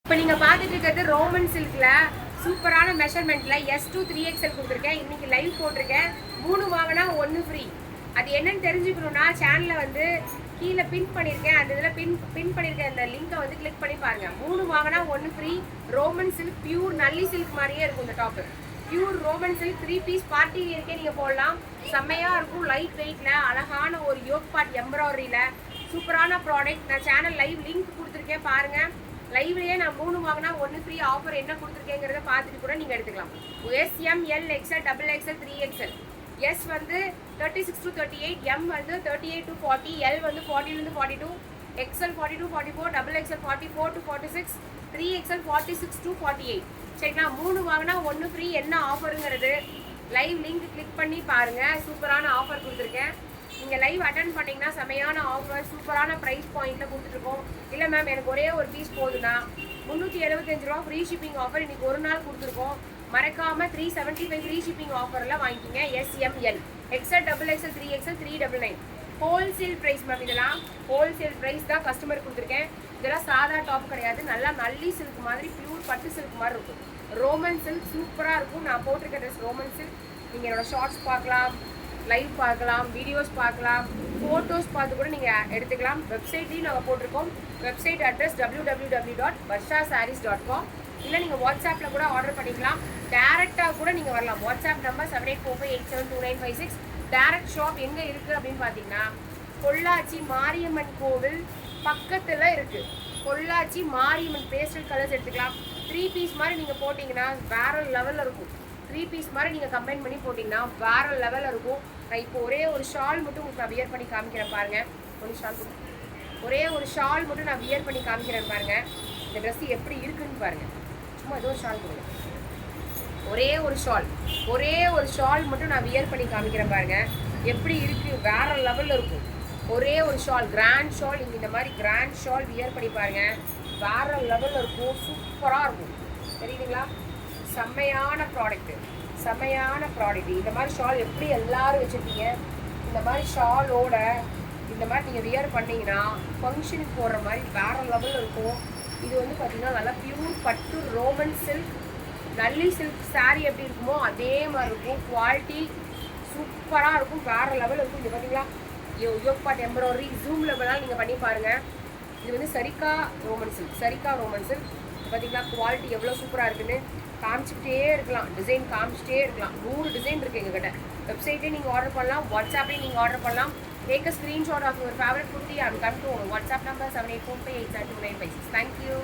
இப்போ நீங்கள் பார்த்துட்டு இருக்கிறது ரோமன் சில்கில் சூப்பரான மெஷர்மெண்ட்டில் S2 3XL கொடுத்துருக்கேன். இன்றைக்கி லைவ் போட்டிருக்கேன். 3 வாங்கினா 1 ஃப்ரீ. அது என்னன்னு தெரிஞ்சுக்கணுன்னா சேனலில் வந்து கீழே பின் பண்ணியிருக்கேன். அந்த இதில் பின் பண்ணியிருக்கேன். அந்த லிங்கை வந்து கிளிக் பண்ணி பாருங்கள். 3 வாங்கினா 1 free. Roman silk pure Nalli silk மாதிரியே இருக்கும். இந்த top pure Roman silk 3 piece party இருக்கே நீங்கள் போடலாம். செம்மையாக இருக்கும். லைட் வெயிட்டில் அழகான ஒரு யோக் பார்ட் எம்ப்ராய்டரியில் சூப்பரான ப்ராடக்ட். நான் சேனல் லைவ் லிங்க் கொடுத்துருக்கேன் பாருங்கள். லைவ்லேயே நான் 3 வாங்கினா 1 ஃப்ரீ ஆஃபர் என்ன கொடுத்துருக்கேங்கிறத பார்த்துட்டு கூட நீங்கள் எடுத்துக்கலாம். SM L XL XXL 3XL. S வந்து 36 to 38, M வந்து 38 to 40, L வந்து 40 to 42, XL 42 44, XXL 44 to 46, 3XL 46 to 48. சரிங்களா? 3 வாங்கினா 1 ஃப்ரீ என்ன ஆஃபருங்கிறது லைவ் லிங்க் கிளிக் பண்ணி பாருங்கள். சூப்பரான ஆஃபர் கொடுத்துருக்கேன். நீங்கள் லைவ் அட்டன் பண்ணிங்கன்னா செமையான ஆஃபர் சூப்பரான ப்ரைஸ் பாயிண்ட்டில் கொடுத்துட்ருக்கோம். இல்லை மேம் எனக்கு ஒரே ஒரு பீஸ் போதுன்னா 375 ரூபா ஃப்ரீ ஷிப்பிங் ஆஃபர் இன்றைக்கி ஒரு நாள் கொடுத்துருக்கோம். மறக்காமல் 375 ஃப்ரீ ஷிப்பிங் ஆஃபரில் வாங்கிக்கிங்க. SML XL XXL 3XL 399 wholesale price ma'am. இதெல்லாம் ஹோல்சேல் ப்ரைஸ் தான் கஸ்டமர் கொடுத்துருக்கேன். இதெல்லாம் சாதா டாப் கிடையாது. நல்லா நல்லி சில்க் மாதிரி பியூர் பட்டு சில்க் மாதிரி இருக்கும். ரோமன் சில்க் சூப்பராக இருக்கும். நான் போட்டிருக்க ட்ரெஸ் ரோமன் சில்க். நீங்கள் என்னோடய ஷார்ட்ஸ் பார்க்கலாம், லைவ் பார்க்கலாம், வீடியோஸ் பார்க்கலாம், ஃபோட்டோஸ் பார்த்து கூட நீங்கள் எடுத்துக்கலாம். வெப்சைட்லேயும் நாங்கள் போட்டிருக்கோம். Website address www.varshasarees.com. இல்லை நீங்கள் வாட்ஸ்அப்பில் கூட ஆர்டர் பண்ணிக்கலாம். டேரெக்டாக கூட நீங்கள் வரலாம். WhatsApp number 7845872956. டேரக்ட் ஷாப் எங்கே இருக்குது அப்படின்னு பார்த்தீங்கன்னா பொள்ளாச்சி மாரியம்மன் கோவில் பக்கத்தில் இருக்குது. பொள்ளாச்சி மாரியம்மன் பேஸ்டல் கலர்ஸ் எடுத்துக்கலாம். 3 பீஸ் மாதிரி நீங்கள் போட்டிங்கன்னா வேறு லெவலில் இருக்கும். 3 பீஸ் மாதிரி நீங்கள் கம்பைன் பண்ணி போட்டிங்கன்னா வேறு லெவலில் இருக்கும். நான் இப்போ ஒரே ஒரு ஷால் மட்டும் உங்களுக்கு நான் வியர் பண்ணி காமிக்கிறேன் பாருங்கள். ஒரே ஒரு ஷால் மட்டும் நான் வியர் பண்ணி காமிக்கிறேன் பாருங்கள். இந்த ட்ரெஸ்ஸு எப்படி இருக்குன்னு பாருங்கள். சும்மா ஏதோ ஷால் கொடுங்க. ஒரே ஒரு ஷால் மட்டும் நான் வியர் பண்ணி காமிக்கிறேன் பாருங்கள். எப்படி இருக்குது வேறு லெவலில் இருக்கும். ஒரே ஒரு ஷால் கிராண்ட் ஷால். நீங்கள் இந்த மாதிரி கிராண்ட் ஷால் வியர் பண்ணி பாருங்கள். வேறு லெவலில் இருக்கும். சூப்பராக இருக்கும். தெரியுதுங்களா? செம்மையான ப்ராடக்ட்டு. இந்த மாதிரி ஷால் எப்படி எல்லோரும் வச்சுருக்கீங்க. இந்த மாதிரி ஷாலோட இந்த மாதிரி நீங்கள் வியர் பண்ணிங்கன்னா ஃபங்க்ஷனுக்கு போடுற மாதிரி வேறு லெவலில் இருக்கும். இது வந்து பார்த்திங்கன்னா நல்லா பியூர் பட்டு ரோமன் சில்க் நல்லி சில்க் சாரீ எப்படி இருக்குமோ அதே மாதிரி இருக்கும். குவாலிட்டி சூப்பராக இருக்கும். வேறு லெவலில் இருக்கும். இது பார்த்தீங்களா யோக் பார்ட் எம்ப்ராய்டரி ஜூமில் வேணாலும் நீங்கள் பண்ணி பாருங்கள். இது வந்து சரிகா ரோமன் சில்க் பார்த்தீங்களா குவாலிட்டி எவ்வளோ சூப்பராக இருக்குன்னு காமிச்சிக்கிட்டே இருக்கலாம். டிசைன் காமிச்சிட்டே இருக்கலாம். 100 டிசைன் இருக்குது எங்ககிட்ட. வெப்சைட்லேயே நீங்கள் ஆர்டர் பண்ணலாம். வாட்ஸ்அப்லேயும் நீங்கள் ஆர்டர் பண்ணலாம். Take a screenshot of your favourite kurti and come to WhatsApp number 7845872956. Thank you.